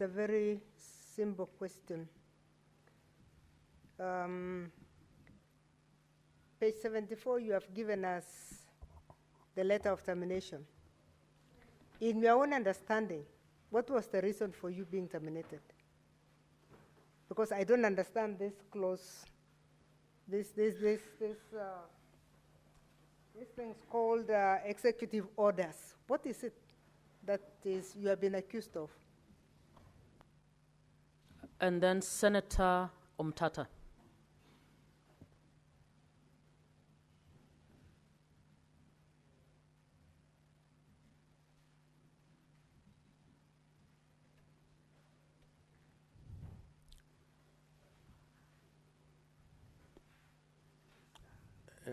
A very simple question. Page 74, you have given us the letter of termination. In your own understanding, what was the reason for you being terminated? Because I don't understand this clause, these things called executive orders. What is it that is you have been accused of? And then Senator Omtata.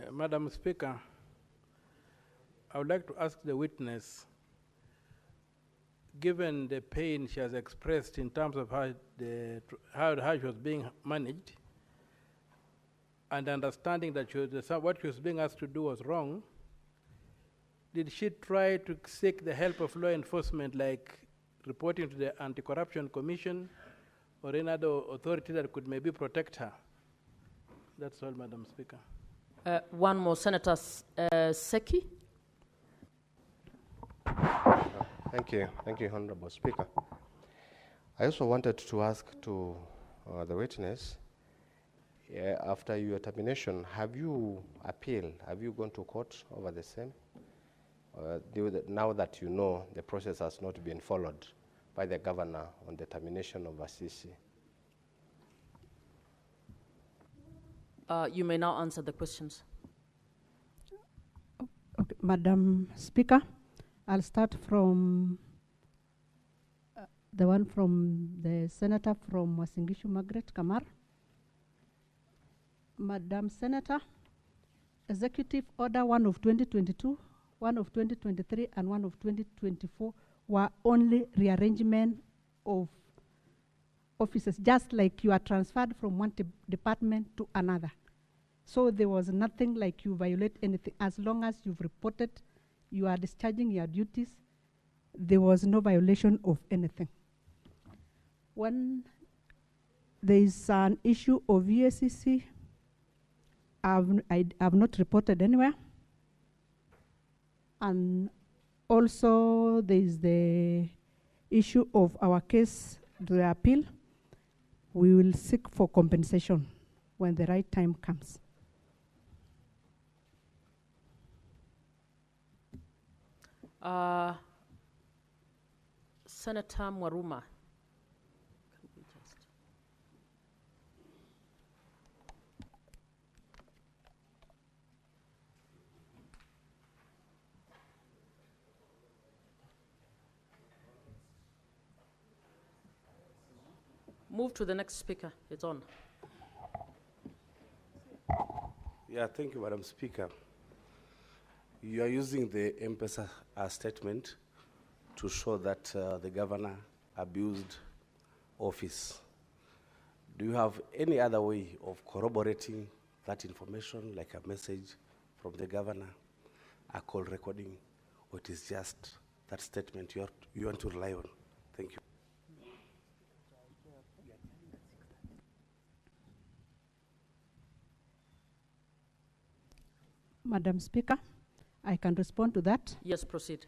Madam Speaker, I would like to ask the witness, given the pain she has expressed in terms of how she was being managed, and understanding that what she was being asked to do was wrong, did she try to seek the help of law enforcement, like reporting to the Anti-Corruption Commission or any other authority that could maybe protect her? That's all, Madam Speaker. One more, Senator Seki. Thank you, Honorable Speaker. I also wanted to ask to the witness, after your termination, have you appealed? Have you gone to court over the same? Now that you know the process has not been followed by the governor on the termination of Assisi. You may now answer the questions. Okay, Madam Speaker, I'll start from the one from the Senator from Uasin Gishu, Margaret Kamar. Madam Senator, Executive Order 1 of 2022, 1 of 2023, and 1 of 2024 were only rearrangement of offices, just like you are transferred from one department to another. So there was nothing like you violate anything. As long as you've reported you are discharging your duties, there was no violation of anything. When there is an issue of USCC, I've not reported anywhere. And also there is the issue of our case, the appeal. We will seek for compensation when the right time comes. Senator Mwaruma. Move to the next speaker. It's on. Yeah, thank you, Madam Speaker. You are using the M-Pesa statement to show that the governor abused office. Do you have any other way of corroborating that information, like a message from the governor, a call recording, or it is just that statement you want to rely on? Thank you. Madam Speaker, I can respond to that. Yes, proceed.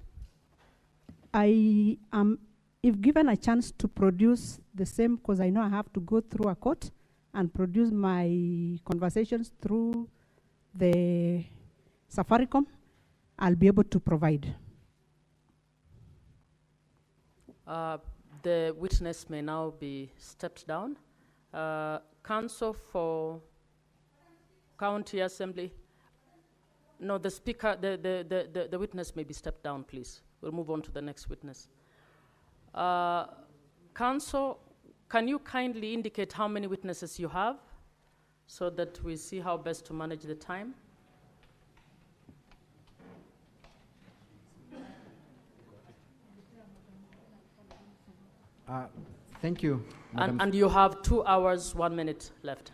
I am, if given a chance to produce the same, because I know I have to go through a court and produce my conversations through the Safaricom, I'll be able to provide. The witness may now be stepped down. Counsel for County Assembly. No, the speaker, the witness may be stepped down, please. We'll move on to the next witness. Counsel, can you kindly indicate how many witnesses you have so that we see how best to manage the time? Thank you, Madam And you have 2 hours, 1 minute left.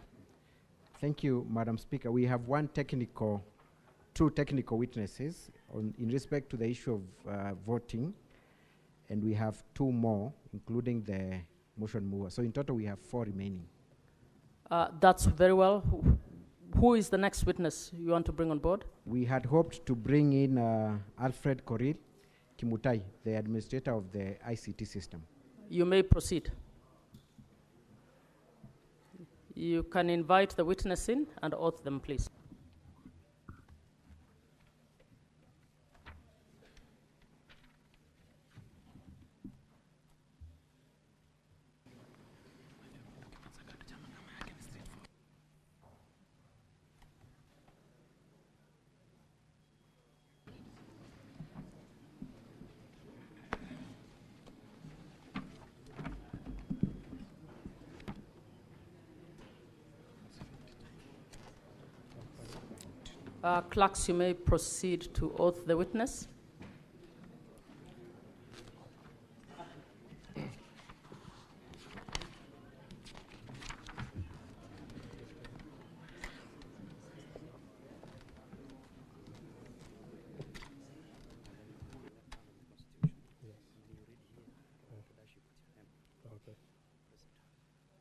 Thank you, Madam Speaker. We have two technical witnesses in respect to the issue of voting, and we have 2 more, including the motion mover. So in total, we have 4 remaining. That's very well. Who is the next witness you want to bring on board? We had hoped to bring in Alfred Koril MUTAI, the administrator of the ICT system. You may proceed. You can invite the witness in and oath them, please. Clerks, you may proceed to oath the witness.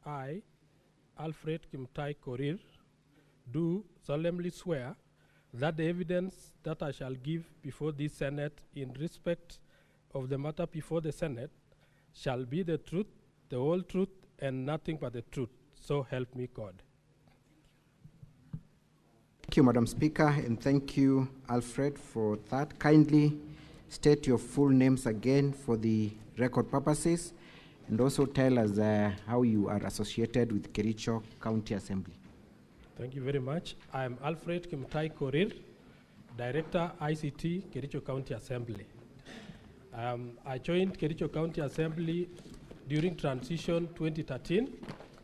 I, Alfred MUTAI Korir, do solemnly swear that the evidence that I shall give before this Senate in respect of the matter before the Senate shall be the truth, the whole truth, and nothing but the truth. So help me God. Thank you, Madam Speaker, and thank you, Alfred, for that. Kindly state your full names again for the record purposes, and also tell us how you are associated with KERICHO County Assembly. Thank you very much. I am Alfred MUTAI Korir, Director ICT, KERICHO County Assembly. I joined KERICHO County Assembly during transition 2013.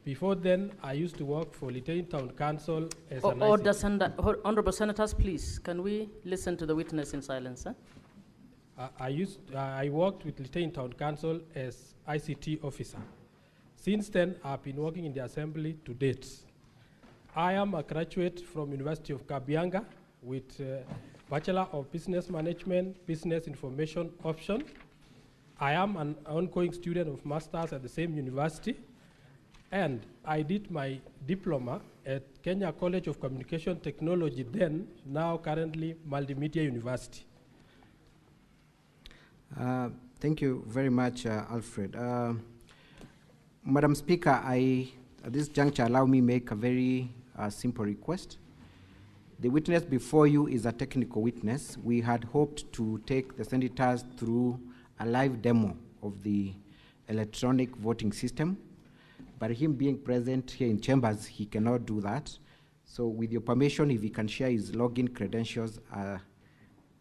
Before then, I used to work for Litein Town Council as an ICT. Honorable Senators, please, can we listen to the witness in silence? I worked with Litein Town Council as ICT officer. Since then, I've been working in the Assembly to date. I am a graduate from University of Kabianga with Bachelor of Business Management, Business Information option. I am an ongoing student of Masters at the same university, and I did my diploma at Kenya College of Communication Technology then, now currently Multimedia University. Thank you very much, Alfred. Madam Speaker, at this juncture, allow me make a very simple request. The witness before you is a technical witness. We had hoped to take the senators through a live demo of the electronic voting system, but him being present here in chambers, he cannot do that. So with your permission, if he can share his login credentials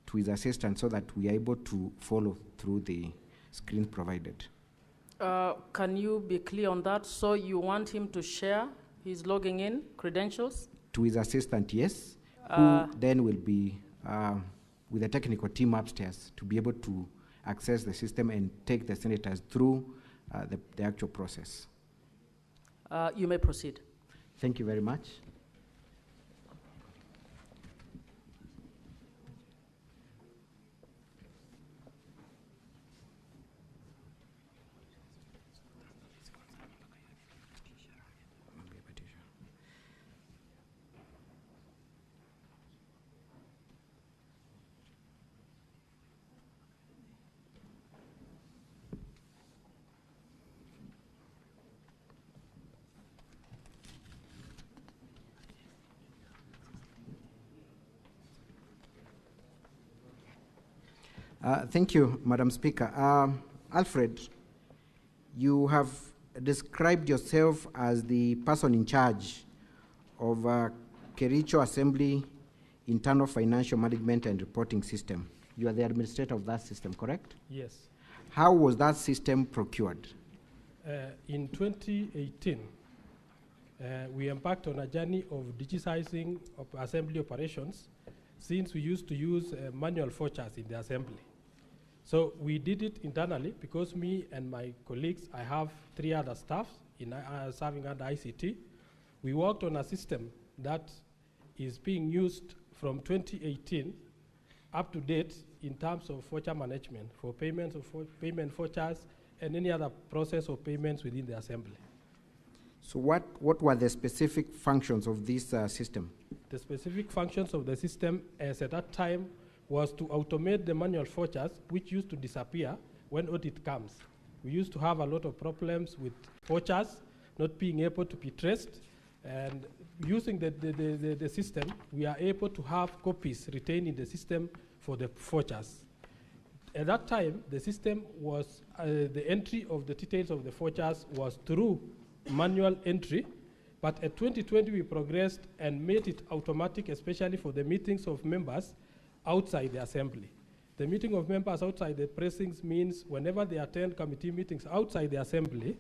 to his assistant so that we are able to follow through the screen provided. Can you be clear on that? So you want him to share his logging in credentials? To his assistant, yes, who then will be with the technical team upstairs to be able to access the system and take the senators through the actual process. You may proceed. Thank you very much. Thank you, Madam Speaker. Alfred, you have described yourself as the person in charge of KERICHO Assembly Internal Financial Management and Reporting System. You are the administrator of that system, correct? Yes. How was that system procured? In 2018, we embarked on a journey of digitizing of assembly operations, since we used to use manual vouchers in the assembly. So we did it internally because me and my colleagues, I have 3 other staff in serving under ICT. We worked on a system that is being used from 2018 up to date in terms of voucher management for payments of payment vouchers and any other process of payments within the assembly. So what were the specific functions of this system? The specific functions of the system as at that time was to automate the manual forgers, which used to disappear when audit comes. We used to have a lot of problems with forgers not being able to be traced, and using the system, we are able to have copies retained in the system for the forgers. At that time, the system was, the entry of the details of the forgers was through manual entry, but at 2020 we progressed and made it automatic, especially for the meetings of members outside the assembly. The meeting of members outside the precincts means whenever they attend committee meetings outside the assembly,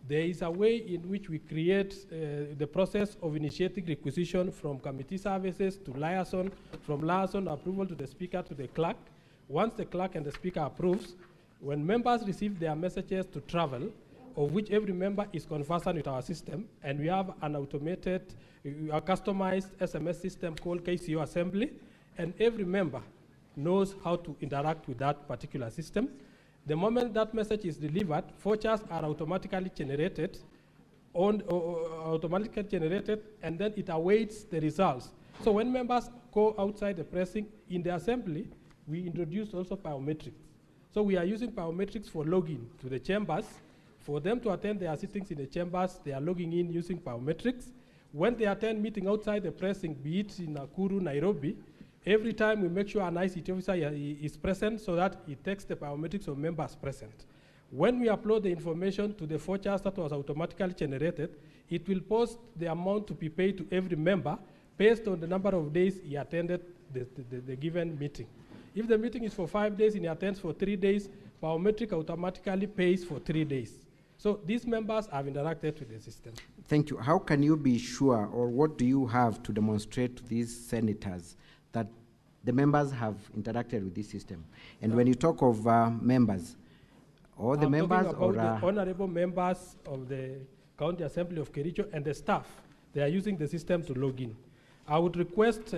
there is a way in which we create the process of initiating requisition from committee services to liaison, from liaison approval to the speaker to the clerk. Once the clerk and the speaker approves, when members receive their messages to travel, of which every member is conversant with our system, and we have an automated, a customized SMS system called KCO Assembly, and every member knows how to interact with that particular system. The moment that message is delivered, forgers are automatically generated, and then it awaits the results. So when members go outside the precinct in the assembly, we introduce also biometrics. So we are using biometrics for login to the chambers. For them to attend their sittings in the chambers, they are logging in using biometrics. When they attend meeting outside the precinct, be it in Nakuru, Nairobi, every time we make sure an ICT officer is present so that it takes the biometrics of members present. When we upload the information to the forgers that was automatically generated, it will post the amount to be paid to every member based on the number of days he attended the given meeting. If the meeting is for 5 days and he attends for 3 days, biometric automatically pays for 3 days. So these members have interacted with the system. Thank you. How can you be sure, or what do you have to demonstrate to these senators that the members have interacted with this system? And when you talk of members, all the members or the honorable members of the County Assembly of Kericho and the staff, they are using the system to log in. I would request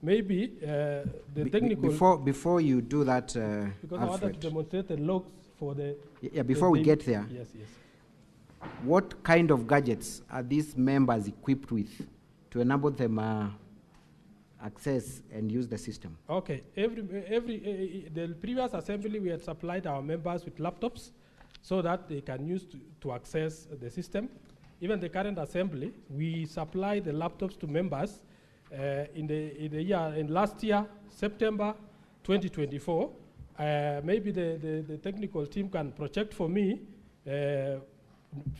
maybe the technical... Before you do that, because Alfred, I wanted to demonstrate the logs for the... Yeah, before we get there. Yes, yes. What kind of gadgets are these members equipped with to enable them access and use the system? Okay, the previous assembly we had supplied our members with laptops so that they can use to access the system. Even the current assembly, we supply the laptops to members in last year, September 2024. Maybe the technical team can project for me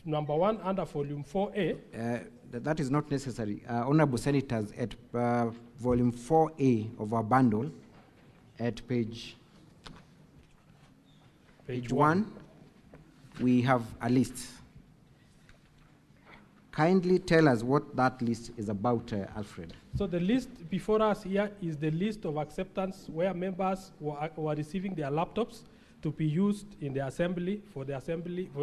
number 1 under volume 4A. That is not necessary. Honorable Senators, at volume 4A of our bundle, at page 1, we have a list. Kindly tell us what that list is about, Alfred. So the list before us here is the list of acceptance where members were receiving their laptops to be used in the assembly, for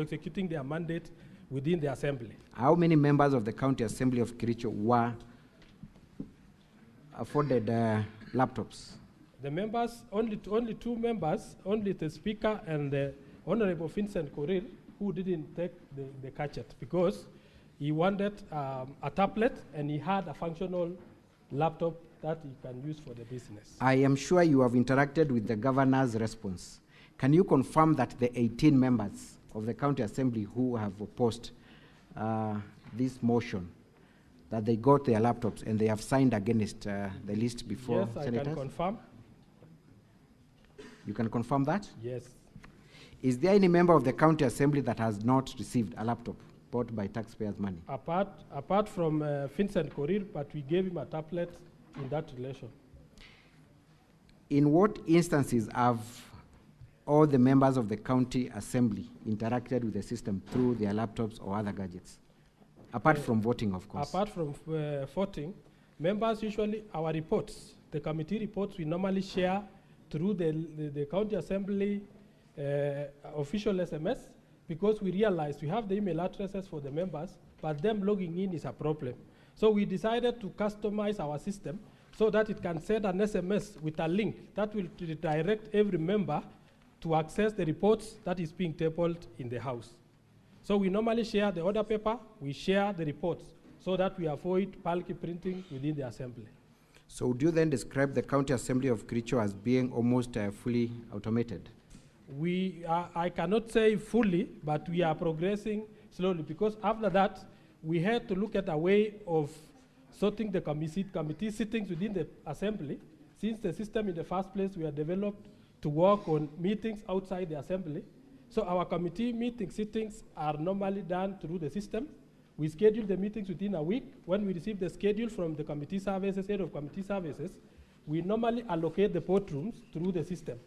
executing their mandate within the assembly. How many members of the County Assembly of Kericho were afforded laptops? The members, only 2 members, only the Speaker and the Honorable Vincent Korir, who didn't take the gadget because he wanted a tablet and he had a functional laptop that he can use for the business. I am sure you have interacted with the governor's response. Can you confirm that the 18 members of the County Assembly who have opposed this motion, that they got their laptops and they have signed against the list before, yes, Senators? I can confirm. You can confirm that? Yes. Is there any member of the County Assembly that has not received a laptop bought by taxpayers' money? Apart from Vincent Korir, but we gave him a tablet in that relation. In what instances have all the members of the County Assembly interacted with the system through their laptops or other gadgets? Apart from voting, of course. Apart from voting, members usually, our reports, the committee reports we normally share through the County Assembly official SMS, because we realized we have the email addresses for the members, but them logging in is a problem. So we decided to customize our system so that it can send an SMS with a link that will redirect every member to access the reports that is being tabled in the House. So we normally share the order paper, we share the reports, so that we avoid bulky printing within the Assembly. So do you then describe the County Assembly of Kericho as being almost fully automated? I cannot say fully, but we are progressing slowly, because after that, we had to look at a way of sorting the committee sittings within the Assembly, since the system in the first place we have developed to work on meetings outside the Assembly. So our committee sittings are normally done through the system. We schedule the meetings within a week. When we receive the schedule from the committee services, head of committee services, we normally allocate the port rooms through the system.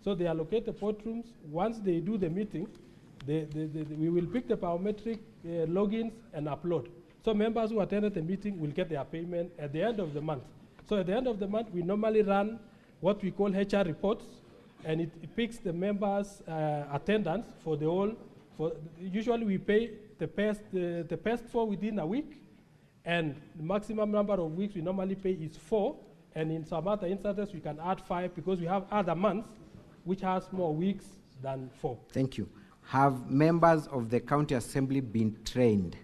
So they allocate the port rooms. Once they do the meeting, we will pick the biometric logins and upload. So members who attended the meeting will get their payment at the end of the month. So at the end of the month, we normally run what we call HR reports, and it picks the members' attendance for the whole. Usually we pay the best 4 within a week, and the maximum number of weeks we normally pay is 4, and in some other instances we can add 5 because we have other months which has more weeks than 4. Thank you. Have members of the County Assembly been trained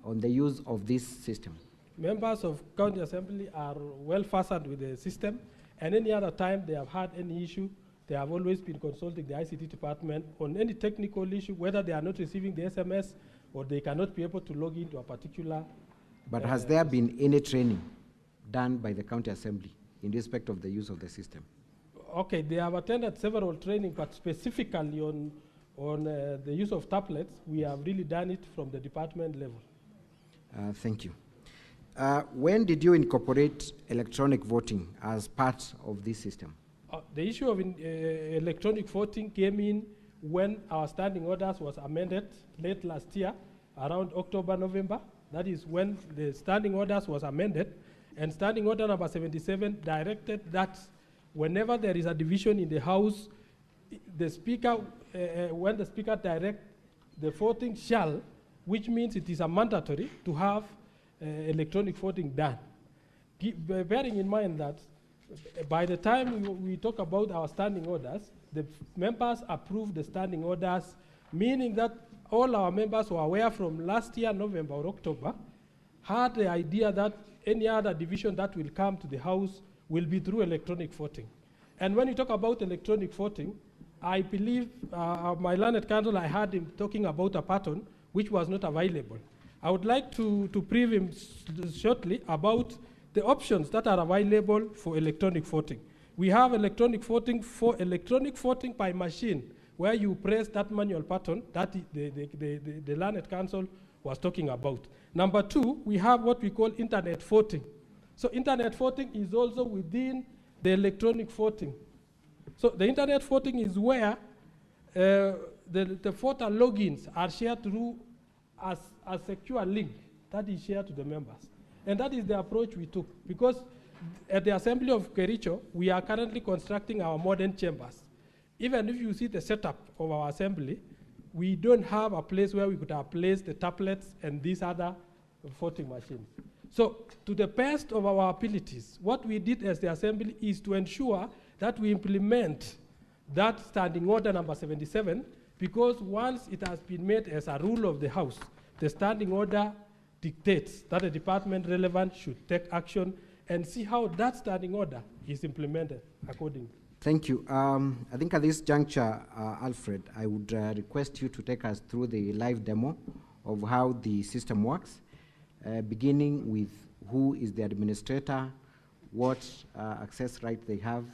on the use of this system? Members of County Assembly are well fastened with the system, and any other time they have had any issue, they have always been consulting the ICT department on any technical issue, whether they are not receiving the SMS or they cannot be able to log into a particular. But has there been any training done by the County Assembly in respect of the use of the system? Okay, they have attended several training, but specifically on the use of tablets, we have really done it from the department level. Thank you. When did you incorporate electronic voting as part of this system? The issue of electronic voting came in when our standing orders was amended late last year, around October, November. That is when the standing orders was amended, and standing order number 77 directed that whenever there is a division in the House, the Speaker, when the Speaker directs the voting shall, which means it is a mandatory to have electronic voting done. Bearing in mind that by the time we talk about our standing orders, the members approve the standing orders, meaning that all our members who are aware from last year, November or October, had the idea that any other division that will come to the House will be through electronic voting. And when you talk about electronic voting, I believe my learned counsel, I heard him talking about a pattern which was not available. I would like to brief him shortly about the options that are available for electronic voting. We have electronic voting by machine, where you press that manual button that the learned counsel was talking about. Number 2, we have what we call internet voting. So internet voting is also within the electronic voting. So the internet voting is where the voter logins are shared through a secure link that is shared to the members. And that is the approach we took, because at the Assembly of Kericho, we are currently constructing our modern chambers. Even if you see the setup of our assembly, we don't have a place where we could have placed the tablets and these other voting machines. So to the best of our abilities, what we did as the assembly is to ensure that we implement that standing order number 77, because once it has been made as a rule of the House, the standing order dictates that the department relevant should take action and see how that standing order is implemented accordingly. Thank you. I think at this juncture, Alfred, I would request you to take us through the live demo of how the system works, beginning with who is the administrator, what access right they have,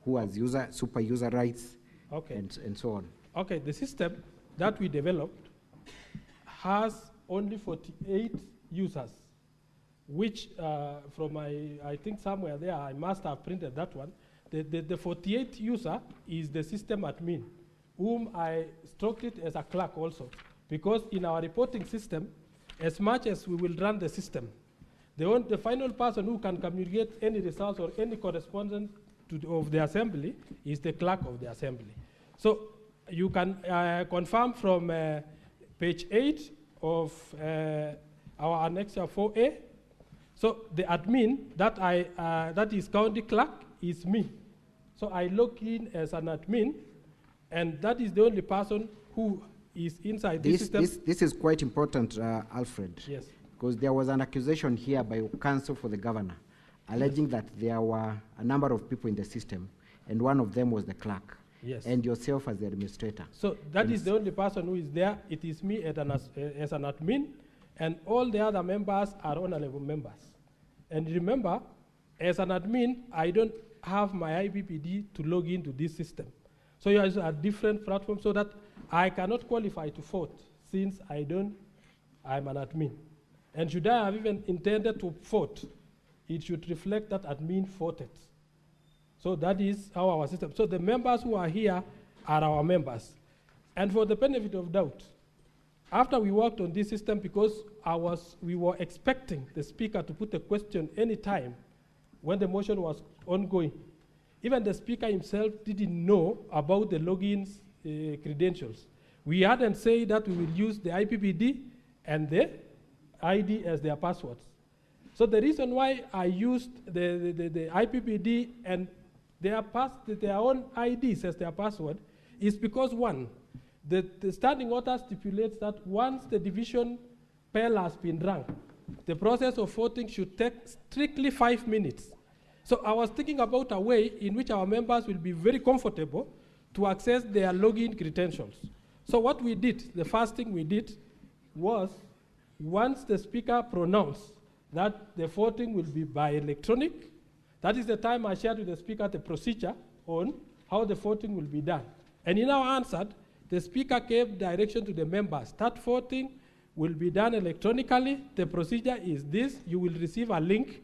who has super user rights, okay, and so on. Okay, the system that we developed has only 48 users, which from I think somewhere there, I must have printed that one. The 48 user is the system admin, whom I structured as a clerk also, because in our reporting system, as much as we will run the system, the final person who can communicate any results or any correspondence of the assembly is the clerk of the assembly. So you can confirm from page 8 of our annexure 4A. So the admin that is county clerk is me. So I log in as an admin, and that is the only person who is inside this system. This is quite important, Alfred. Yes. Because there was an accusation here by counsel for the governor, alleging that there were a number of people in the system, and one of them was the clerk. Yes. And yourself as the administrator. So that is the only person who is there. It is me as an admin, and all the other members are honorable members. And remember, as an admin, I don't have my IPPD to log into this system. So you have a different platform so that I cannot qualify to vote since I'm an admin. And should I have even intended to vote, it should reflect that admin voted. So that is how our system. So the members who are here are our members. And for the benefit of doubt, after we worked on this system, because we were expecting the speaker to put a question any time when the motion was ongoing. Even the speaker himself didn't know about the logins credentials. We hadn't said that we will use the IPPD and the ID as their passwords. So the reason why I used the IPPD and their own IDs as their password is because, one, the standing order stipulates that once the division bell has been rung, the process of voting should take strictly 5 minutes. So I was thinking about a way in which our members will be very comfortable to access their login credentials. So what we did, the first thing we did was, once the speaker pronounced that the voting will be by electronic, that is the time I shared with the speaker the procedure on how the voting will be done. And he now answered, the speaker gave direction to the members. That voting will be done electronically. The procedure is this. You will receive a link,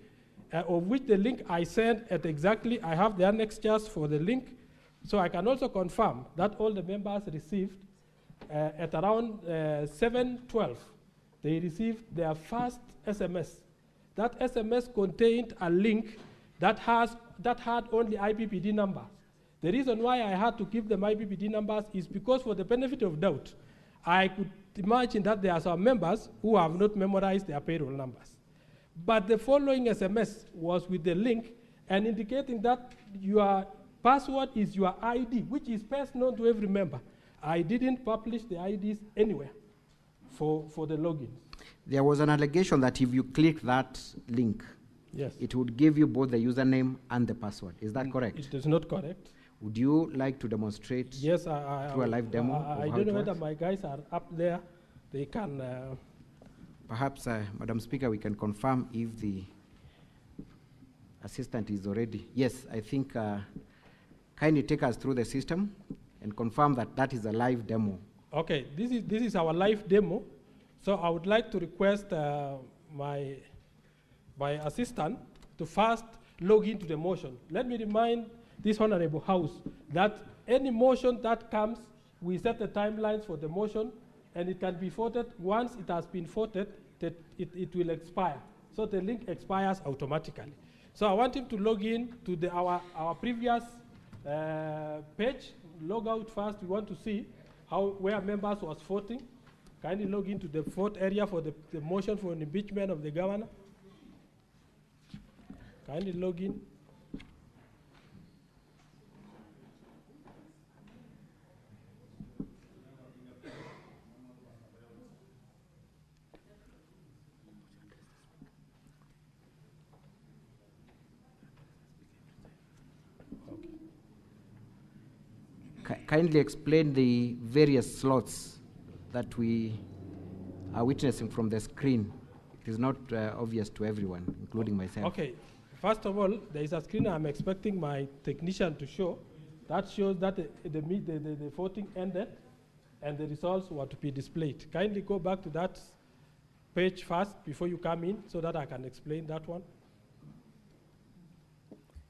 of which the link I sent at exactly, I have the annexures for the link. So I can also confirm that all the members received at around 7:12. They received their first SMS. That SMS contained a link that had only IPPD numbers. The reason why I had to give them IPPD numbers is because, for the benefit of doubt, I could imagine that there are some members who have not memorized their payroll numbers. But the following SMS was with the link and indicating that your password is your ID, which is best known to every member. I didn't publish the IDs anywhere for the login. There was an allegation that if you click that link, yes, it would give you both the username and the password. Is that correct? It is not correct. Would you like to demonstrate yes, through a live demo? I don't know whether my guys are up there. They can. Perhaps, Madam Speaker, we can confirm if the assistant is already. Yes, I think kindly take us through the system and confirm that that is a live demo. Okay, this is our live demo. So I would like to request my assistant to first log into the motion. Let me remind this Honorable House that any motion that comes, we set the timelines for the motion, and it can be voted. Once it has been voted, that it will expire. So the link expires automatically. So I want him to log in to our previous page. Log out first. We want to see where members was voting. Kindly log into the vote area for the motion for an impeachment of the governor. Kindly log in. Kindly explain the various slots that we are witnessing from the screen. It is not obvious to everyone, including myself. Okay. First of all, there is a screen I'm expecting my technician to show. That shows that the voting ended and the results were to be displayed. Kindly go back to that page first before you come in so that I can explain that one.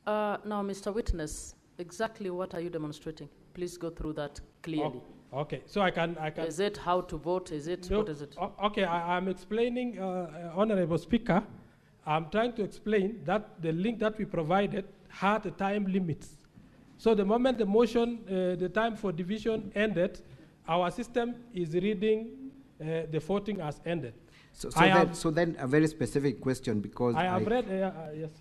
Now, Mr. Witness, exactly what are you demonstrating? Please go through that clearly. Oh, okay, so I can. Is it how to vote? Is it, no, what is it? Okay, I'm explaining, Honorable Speaker. I'm trying to explain that the link that we provided had a time limit. So the moment the motion, the time for division ended, our system is reading the voting as ended. So then a very specific question, because I have read, yes.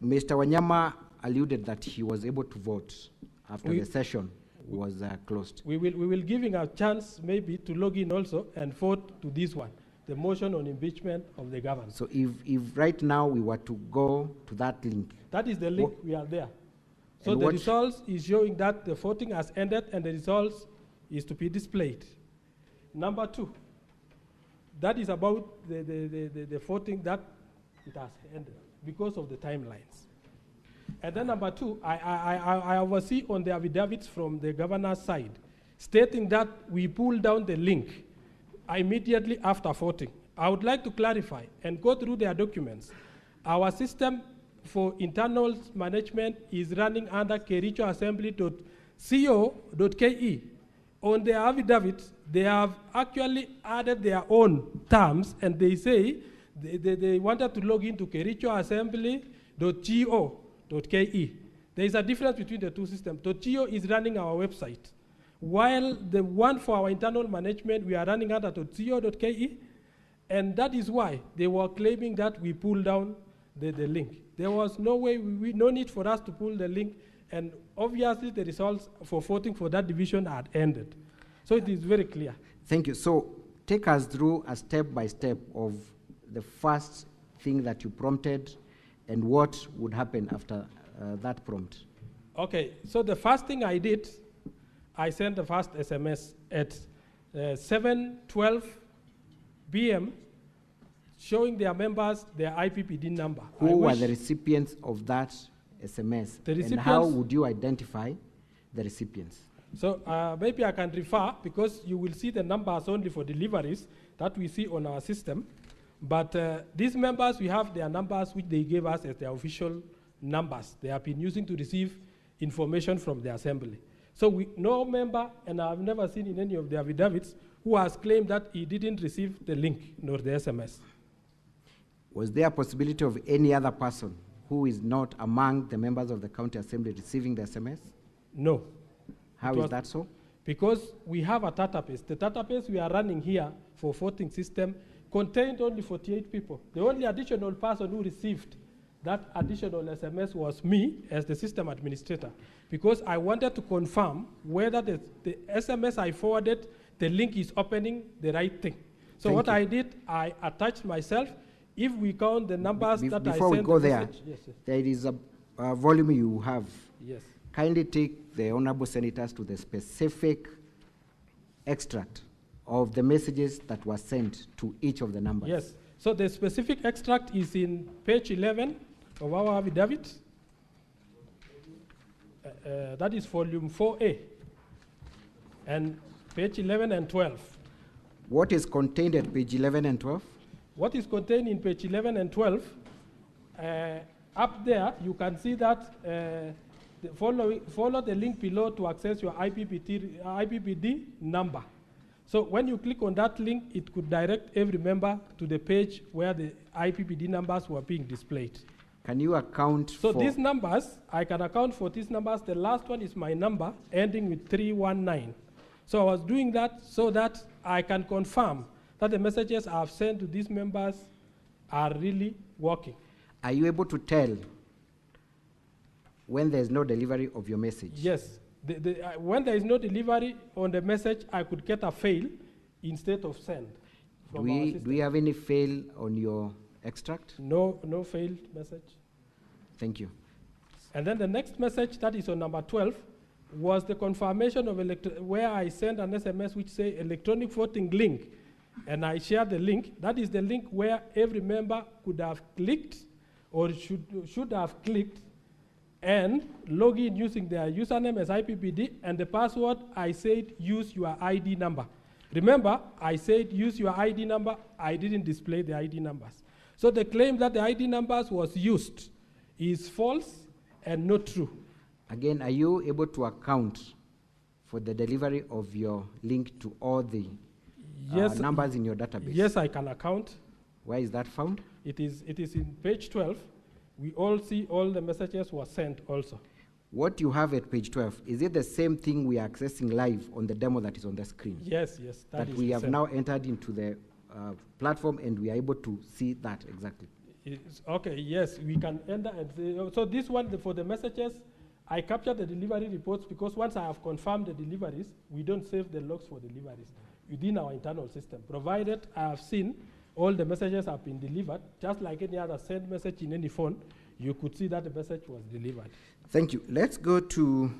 Mr. Wanyama alluded that he was able to vote after the session was closed. We will giving a chance maybe to log in also and vote to this one, the motion on impeachment of the governor. So if right now we were to go to that link. That is the link, we are there. So the results is showing that the voting has ended and the results is to be displayed. Number 2, that is about the voting that it has ended because of the timelines. And then number 2, I oversee on the affidavits from the governor's side, stating that we pull down the link immediately after voting. I would like to clarify and go through their documents. Our system for internal management is running under KERICHO.assembly.co.ke. On their affidavits, they have actually added their own terms, and they say they wanted to log into KERICHO.assembly.go.ke. There is a difference between the two systems. .go is running our website, while the one for our internal management, we are running under .go.ke, and that is why they were claiming that we pull down the link. There was no way, no need for us to pull the link, and obviously the results for voting for that division had ended. So it is very clear. Thank you. So take us through a step-by-step of the first thing that you prompted and what would happen after that prompt. Okay, so the first thing I did, I sent the first SMS at 7:12 p.m. showing their members their IPPD number. Who were the recipients of that SMS? And how would you identify the recipients? So maybe I can refer, because you will see the numbers only for deliveries that we see on our system. But these members, we have their numbers which they gave us as their official numbers. They have been using to receive information from the assembly. So no member, and I've never seen in any of the affidavits, who has claimed that he didn't receive the link nor the SMS. Was there a possibility of any other person who is not among the members of the county assembly receiving the SMS? No. How is that so? Because we have a database. The database we are running here for voting system contained only 48 people. The only additional person who received that additional SMS was me as the system administrator, because I wanted to confirm whether the SMS I forwarded, the link is opening the right thing. So what I did, I attached myself. If we count the numbers that I sent, before we go there, yes. There is a volume you have. Yes. Kindly take the honorable senators to the specific extract of the messages that were sent to each of the numbers. Yes. So the specific extract is in page 11 of our affidavit. That is volume 4A. And page 11 and 12. What is contained at page 11 and 12? What is contained in page 11 and 12, up there, you can see that follow the link below to access your IPPD number. So when you click on that link, it could direct every member to the page where the IPPD numbers were being displayed. Can you account for... So these numbers, I can account for these numbers. The last one is my number, ending with 319. So I was doing that so that I can confirm that the messages I have sent to these members are really working. Are you able to tell when there is no delivery of your message? Yes. When there is no delivery on the message, I could get a fail instead of send. Do we have any fail on your extract? No failed message. Thank you. And then the next message, that is on number 12, was the confirmation of where I sent an SMS which say electronic voting link. And I shared the link. That is the link where every member could have clicked or should have clicked and log in using their username as IPPD, and the password, I said use your ID number. Remember, I said use your ID number. I didn't display the ID numbers. So the claim that the ID numbers was used is false and not true. Again, are you able to account for the delivery of your link to all the numbers in your database? Yes, I can account. Where is that found? It is in page 12. We all see all the messages were sent also. What you have at page 12, is it the same thing we are accessing live on the demo that is on the screen? Yes. That we have now entered into the platform and we are able to see that exactly. Okay, yes, we can enter and say, so this one, for the messages, I capture the delivery reports because once I have confirmed the deliveries, we don't save the logs for deliveries within our internal system. Provided I have seen all the messages have been delivered, just like any other send message in any phone, you could see that the message was delivered. Thank you. Let's go to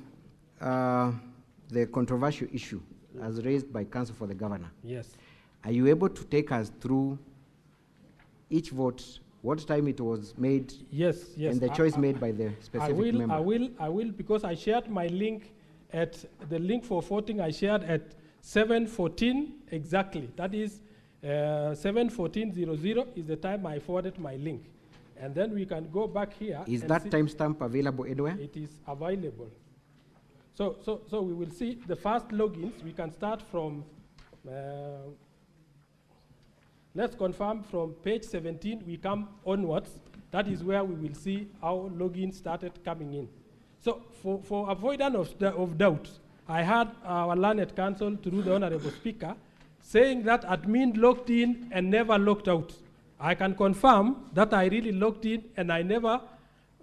the controversial issue as raised by Council for the Governor. Yes. Are you able to take us through each vote, what time it was made? Yes, yes. And the choice made by the specific member? I will, because I shared my link at, the link for voting I shared at 7:14 exactly. That is 7:14:00 is the time I forwarded my link. And then we can go back here. Is that timestamp available anywhere? It is available. So we will see the first logins. We can start from, let's confirm from page 17, we come onwards. That is where we will see how logins started coming in. So for avoidance of doubt, I had our learned counsel through the Honorable Speaker saying that admin logged in and never logged out. I can confirm that I really logged in and I never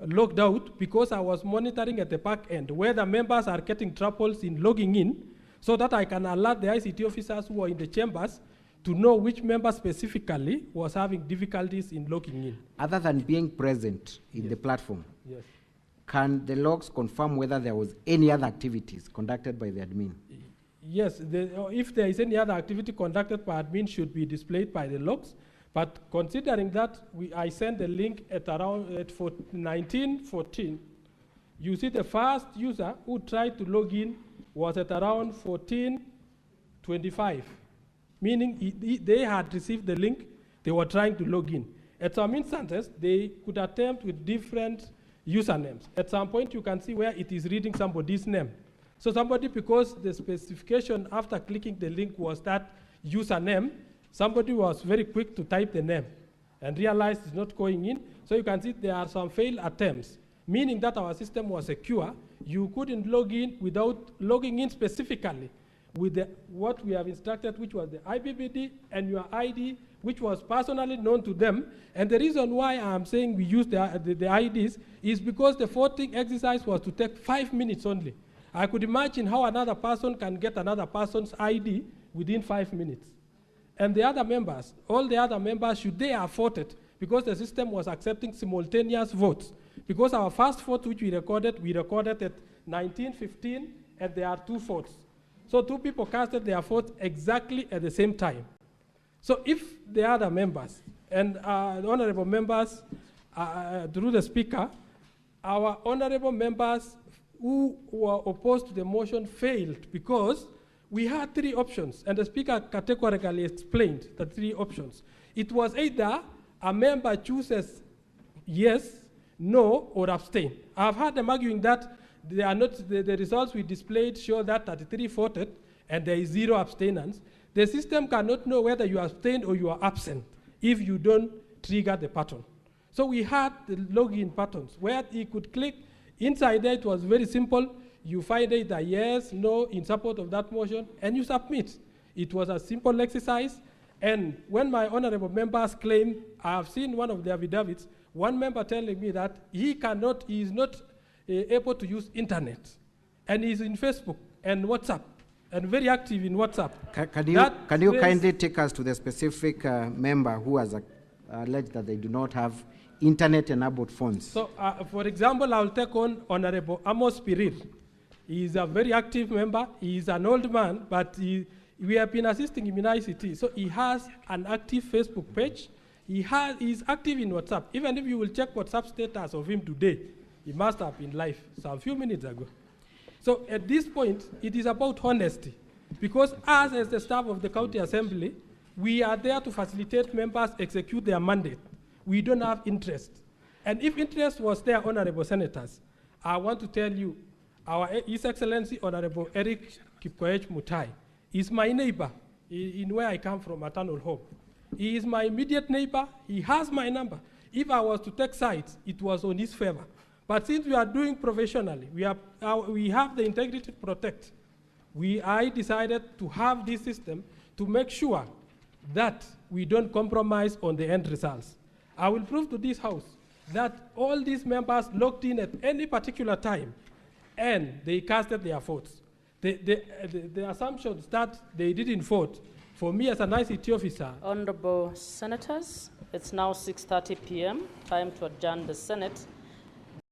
logged out because I was monitoring at the back end where the members are getting troubles in logging in so that I can alert the ICT officers who are in the chambers to know which member specifically was having difficulties in logging in. Other than being present in the platform, yes, can the logs confirm whether there was any other activities conducted by the admin? Yes, if there is any other activity conducted by admin should be displayed by the logs. But considering that I sent the link at around 19:14, you see the first user who tried to log in was at around 14:25, meaning they had received the link, they were trying to log in. At some instances, they could attempt with different usernames. At some point, you can see where it is reading somebody's name. So somebody, because the specification after clicking the link was that username, somebody was very quick to type the name and realized it's not going in. So you can see there are some failed attempts, meaning that our system was secure. You couldn't log in without logging in specifically with what we have instructed, which was the IBBD and your ID, which was personally known to them. And the reason why I'm saying we use the IDs is because the voting exercise was to take 5 minutes only. I could imagine how another person can get another person's ID within 5 minutes. And the other members, all the other members, should they have voted, because the system was accepting simultaneous votes. Because our first vote, which we recorded at 19:15, and there are 2 votes. So 2 people casted their votes exactly at the same time. So if the other members, and the honorable members, through the speaker, our honorable members who were opposed to the motion failed because we had 3 options, and the speaker categorically explained the 3 options. It was either a member chooses yes, no, or abstain. I've heard them arguing that they are not, the results we displayed show that 33 voted and there is 0 abstainers. The system cannot know whether you abstained or you are absent if you don't trigger the pattern. So we had the login patterns where he could click. Inside there, it was very simple. You find either yes, no, in support of that motion, and you submit. It was a simple exercise. And when my honorable members claim, I have seen one of the affidavits, one member telling me that he is not able to use internet. And he's in Facebook and WhatsApp, and very active in WhatsApp. Can you kindly take us to the specific member who has alleged that they do not have internet-enabled phones? So, for example, I'll take on Honorable Amos Pirir. He is a very active member. He is an old man, but we have been assisting him in ICT. So he has an active Facebook page. He is active in WhatsApp. Even if you will check WhatsApp status of him today, he must have been live a few minutes ago. So at this point, it is about honesty. Because us, as the staff of the County Assembly, we are there to facilitate members execute their mandate. We don't have interest. And if interest was there, honorable senators, I want to tell you, His Excellency Honorable Eric Kipkoech MUTAI is my neighbor in where I come from, Maternal Hope. He is my immediate neighbor. He has my number. If I was to take sides, it was on his favor. But since we are doing professionally, we have the integrity to protect. I decided to have this system to make sure that we don't compromise on the end results. I will prove to this House that all these members logged in at any particular time and they casted their votes. The assumptions that they didn't vote, for me as an ICT officer. Honorable Senators, it's now 6:30 p.m., time to adjourn the Senate.